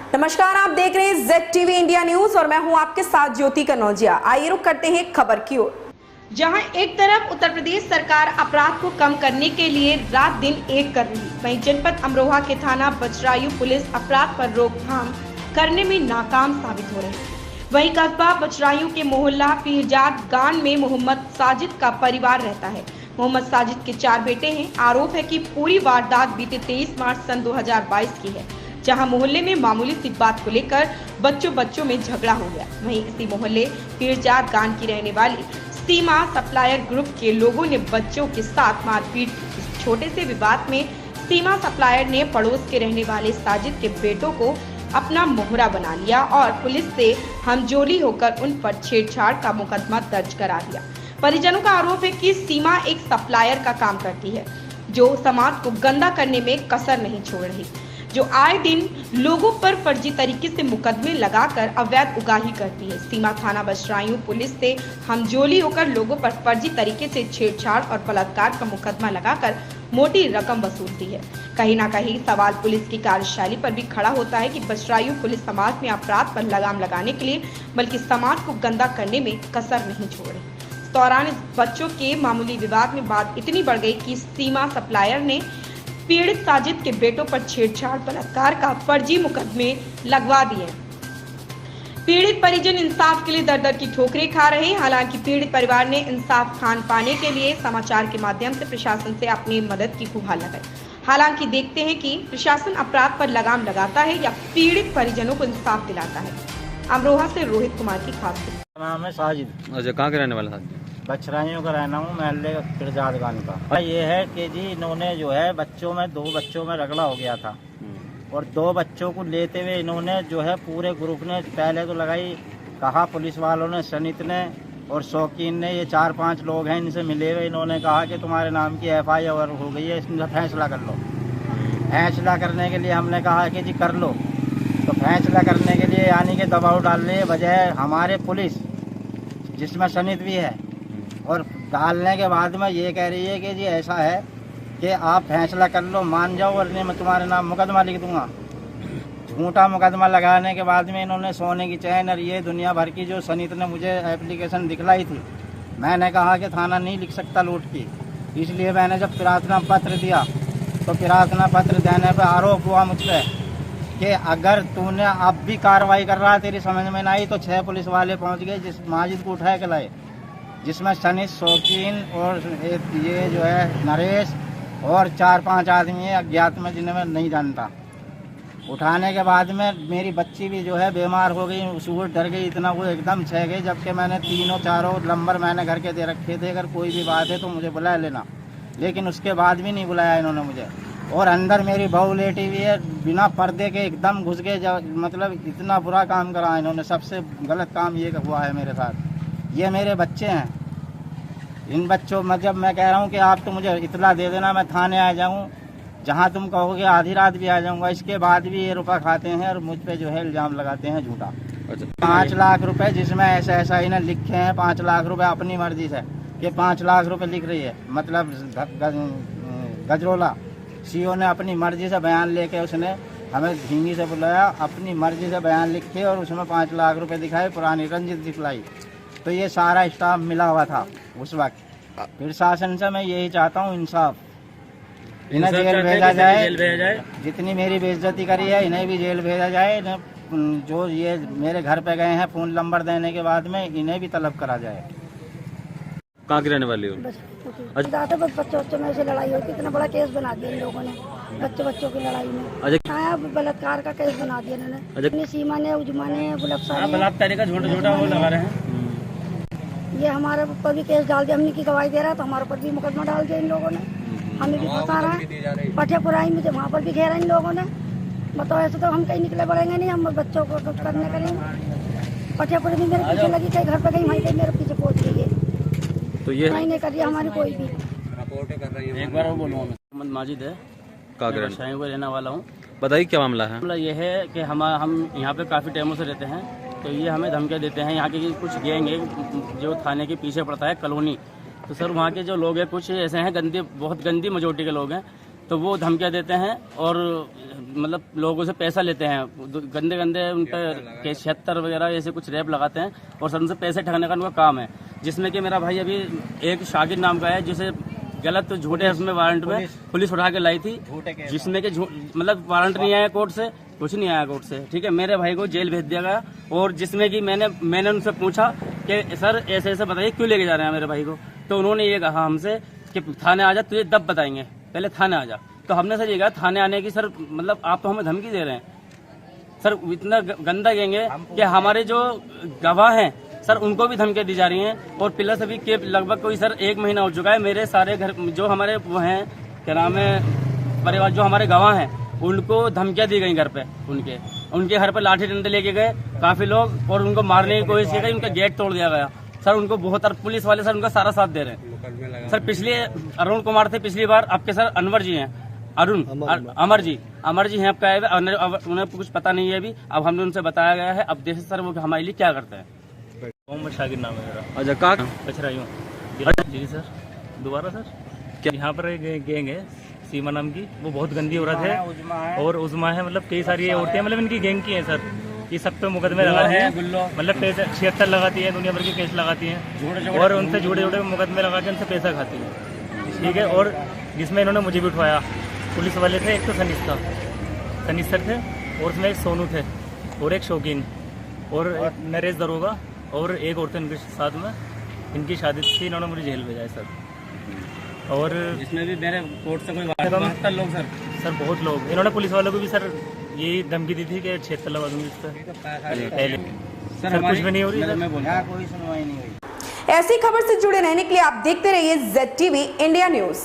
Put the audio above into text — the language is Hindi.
नमस्कार, आप देख रहे हैं ZTV इंडिया न्यूज और मैं हूं आपके साथ ज्योति कनौजिया। आइए रुक करते हैं खबर की ओर। जहां एक तरफ उत्तर प्रदेश सरकार अपराध को कम करने के लिए रात दिन एक कर रही, वहीं जनपद अमरोहा के थाना बचरायू पुलिस अपराध पर रोकथाम करने में नाकाम साबित हो रही। वहीं कस्बा बचरायू के मोहल्ला पीरजाद गान में मोहम्मद साजिद का परिवार रहता है। मोहम्मद साजिद के 4 बेटे हैं। आरोप है कि पूरी वारदात बीते 23 मार्च सन 2022 की है, जहां मोहल्ले में मामूली सी बात को लेकर बच्चों में झगड़ा हो गया। वहीं इसी मोहल्ले पीरजाद गान की रहने वाली सीमा सप्लायर ग्रुप के लोगों ने बच्चों के साथ मारपीट की। इस छोटे से विवाद में सीमा सप्लायर ने पड़ोस के रहने वाले साजिद के बेटों को अपना मोहरा बना लिया और पुलिस से हमजोली होकर उन पर छेड़छाड़ का मुकदमा दर्ज करा दिया। परिजनों का आरोप है कि सीमा एक सप्लायर का काम करती है, जो समाज को गंदा करने में कसर नहीं छोड़ रही, जो आए दिन लोगों पर फर्जी तरीके से मुकदमे लगाकर अवैध उगाही करती है। सीमा थाना बचरायू पुलिस से हमजोली होकर लोगों पर फर्जी तरीके से छेड़छाड़ और बलात्कार का मुकदमा लगाकर मोटी रकम वसूलती है। कहीं ना कहीं सवाल पुलिस की कार्यशैली पर भी खड़ा होता है कि बचरायू पुलिस समाज में अपराध पर लगाम लगाने के लिए बल्कि समाज को गंदा करने में कसर नहीं छोड़ रही। इस दौरान इस बच्चों के मामूली विवाद में बात इतनी बढ़ गई कि सीमा सप्लायर ने पीड़ित साजिद के बेटों पर छेड़छाड़ बलात्कार का फर्जी मुकदमे लगवा दिए। पीड़ित परिजन इंसाफ के लिए दर-दर की ठोकरें खा रहे हैं। हालांकि पीड़ित परिवार ने इंसाफ पाने के लिए समाचार के माध्यम से प्रशासन से अपनी मदद की गुहार लगाई। हालांकि देखते हैं कि प्रशासन अपराध पर लगाम लगाता है या पीड़ित परिजनों को इंसाफ दिलाता है। अमरोहा से रोहित कुमार की खास रिपोर्ट। नाम है साजिद। अच्छा, कहाँ के रहने वाला साजिद? बचराइयों का रहना हूँ, महल्ले पीरजाद गान का। ये है कि जी इन्होंने जो है दो बच्चों में रगड़ा हो गया था और 2 बच्चों को लेते हुए इन्होंने जो है पूरे ग्रुप ने पहले तो लगाई, कहा पुलिस वालों ने, सनित ने और शौकीन ने, ये 4-5 लोग हैं, इनसे मिले हुए। इन्होंने कहा कि तुम्हारे नाम की FIR हो गई है, इसमें फैसला कर लो। फैसला करने के लिए हमने कहा कि जी कर लो। तो फैसला करने के लिए यानी कि दबाव डालने बजाय हमारे पुलिस, जिसमें सनित भी है, और डालने के बाद में ये कह रही है कि जी ऐसा है कि आप फैसला कर लो, मान जाओ, वरना मैं तुम्हारे नाम मुकदमा लिख दूंगा। झूठा मुकदमा लगाने के बाद में इन्होंने सोने की चैन और ये दुनिया भर की जो सनित ने मुझे एप्लीकेशन दिखलाई थी, मैंने कहा कि थाना नहीं लिख सकता लूट की, इसलिए मैंने जब प्रार्थना पत्र दिया तो प्रार्थना पत्र देने पर आरोप हुआ मुझ पर कि अगर तूने अब भी कार्रवाई कर रहा है, तेरी समझ में नहीं आई, तो 6 पुलिस वाले पहुँच गए, जिस माजिद को उठाए के लाए, जिसमें सनित, शौकीन और ये जो है नरेश और 4-5 आदमी है अज्ञात में, जिन्हें मैं नहीं जानता। उठाने के बाद में मेरी बच्ची भी जो है बीमार हो गई, वो डर गई इतना, वो एकदम छह गई, जबकि मैंने 3-4 नंबर मैंने घर के दे रखे थे, अगर कोई भी बात है तो मुझे बुला लेना, लेकिन उसके बाद भी नहीं बुलाया इन्होंने मुझे। और अंदर मेरी बहू लेटी हुई है, बिना पर्दे के एकदम घुस गए, मतलब इतना बुरा काम करा इन्होंने। सबसे गलत काम ये हुआ है मेरे साथ। ये मेरे बच्चे हैं, इन बच्चों मतलब मैं कह रहा हूँ कि आप तो मुझे इतला दे देना, मैं थाने आ जाऊँ, जहाँ तुम कहोगे आधी रात भी आ जाऊँगा। इसके बाद भी ये रुपया खाते हैं और मुझ पे जो है इल्ज़ाम लगाते हैं झूठा। अच्छा, 5 लाख रुपए, जिसमें ऐसा इन्हें लिखे हैं 5 लाख रुपए अपनी मर्जी से, कि 5 लाख रुपए लिख रही है, मतलब गजरोला CO ने अपनी मर्जी से बयान लेके उसने हमें धीमी से बुलाया, अपनी मर्जी से बयान लिखे और उसमें 5 लाख रुपए दिखाए, पुरानी रंजित दिखलाई। तो ये सारा स्टाफ मिला हुआ था उस वक्त। फिर शासन से मैं यही चाहता हूँ इंसाफ, इन्हें जेल भेजा जाए, जितनी मेरी बेइज्जती करी है इन्हें भी जेल भेजा जाए। जो ये मेरे घर पे गए हैं फ़ोन नंबर देने के बाद में, इन्हें भी तलब करा जाए। कहाँ की रहने वाली हो? बच्चों में से लड़ाई होती, इतना बड़ा केस बना दिया इन लोगों ने, बच्चों की लड़ाई में। अच्छा, बलात्कार का केस बना दिया इन्होंने। अच्छा, सीमा ने, उजमा ने, बलात्कारी का झूठा वो लगा रहे हैं। ये हमारे ऊपर भी केस डाल दिया, हमने की गवाही दे रहा तो हमारे ऊपर भी मुकदमा डाल दिया इन लोगों ने, हमें भी फंसा रहा है। पठेपुराई में वहाँ पर भी घेरा इन लोगों ने। बताओ, ऐसे तो हम कहीं निकले पड़ेंगे नहीं, हम बच्चों को करने करेंगे। पठेपुरी में मेरे पीछे लगी, कहीं घर पर गई, वहीं कहीं मेरे पीछे पहुँच गई है। तो ये नहीं कर दिया हमारी कोई भी। एक बार वो बोलो, मोहम्मद माजिद है, बचरायू का रहने वाला हूँ। बताइए क्या मामला है? मामला ये है कि हम यहाँ पे काफ़ी टाइमों से रहते हैं, तो ये हमें धमकियाँ देते हैं। यहाँ के कुछ गैंग है जो थाने के पीछे पड़ता है कॉलोनी, तो सर वहाँ के जो लोग हैं कुछ ऐसे हैं, बहुत गंदी मेजोरिटी के लोग हैं, तो वो धमकियाँ देते हैं और मतलब लोगों से पैसा लेते हैं, गंदे गंदे उन पर 76 वगैरह ऐसे कुछ रैप लगाते हैं और सर उनसे पैसे ठगने का उनका काम है। जिसमें कि मेरा भाई अभी एक शागिर नाम का है जिसे गलत झूठे उसमें वारंट में पुलिस उठा के लाई थी, जिसमें कि मतलब वारंट नहीं आया कोर्ट से, कुछ नहीं आया कोर्ट से, ठीक है। मेरे भाई को जेल भेज दिया गया और जिसमें कि मैंने उनसे पूछा कि सर ऐसे ऐसे बताइए क्यों लेके जा रहे हैं मेरे भाई को, तो उन्होंने ये कहा हमसे कि थाने आ जा, तुझे दब बताएंगे, पहले थाने आ जा। तो हमने सर ये कहा थाने आने की सर मतलब आप तो हमें धमकी दे रहे हैं सर, इतना गंदा कहेंगे कि हमारे जो गवाह हैं सर उनको भी धमकी दी जा रही हैं और प्लस अभी के लगभग कोई सर 1 महीना हो चुका है, मेरे सारे घर जो हमारे वो हैं क्या नाम है परिवार जो हमारे गवाह हैं उनको धमकियां दी गई घर पे, उनके घर पे लाठी डंडे लेके गए काफी लोग और उनको मारने की कोशिश की गई, उनका गेट तोड़ दिया गया सर। उनको बहुत पुलिस वाले सर उनका सारा साथ दे रहे हैं सर। पिछले अरुण कुमार थे पिछली बार, आपके सर अनवर जी हैं, अमर जी हैं आपका आए हुए, उन्हें कुछ पता नहीं है अभी, अब हमने उनसे बताया गया है, अब देखिए सर वो हमारे लिए क्या करते हैं। मोहम्मद शागिर नाम है मेरा। अच्छा कहाँ जी सर दोबारा सर क्या यहाँ पर एक गैंग है सीमा नाम की, वो बहुत गंदी औरत है और उज़मा है, मतलब कई सारी औरतें मतलब इनकी गैंग की हैं सर। ये सब पे मुकदमे लगाती हैं, मतलब पैसे 76 लगाती है, दुनिया भर के केस लगाती हैं और उनसे जुड़े जुड़े मुकदमे लगा के उनसे पैसा खाती हैं, ठीक है। और जिसमें इन्होंने मुझे भी उठवाया, पुलिस वाले थे, एक तो सनीस सर थे और उसमें एक सोनू थे और एक शौकीन और नरेश दरोगा और एक और थे इनके साथ में, इनकी शादी थी, इन्होंने मुझे जेल भेजा है सर। और इसमें भी मेरे कोर्ट से कोई 72 लोग सर बहुत लोग, इन्होंने पुलिस वालों को भी सर यही धमकी दी थी कि 76 लगा दूंगी इस पर पहले सर कुछ भी नहीं हो रही सर, मैं बोला कोई सुनवाई नहीं हुई। ऐसी खबर से जुड़े रहने के लिए आप देखते रहिए ZTV इंडिया न्यूज।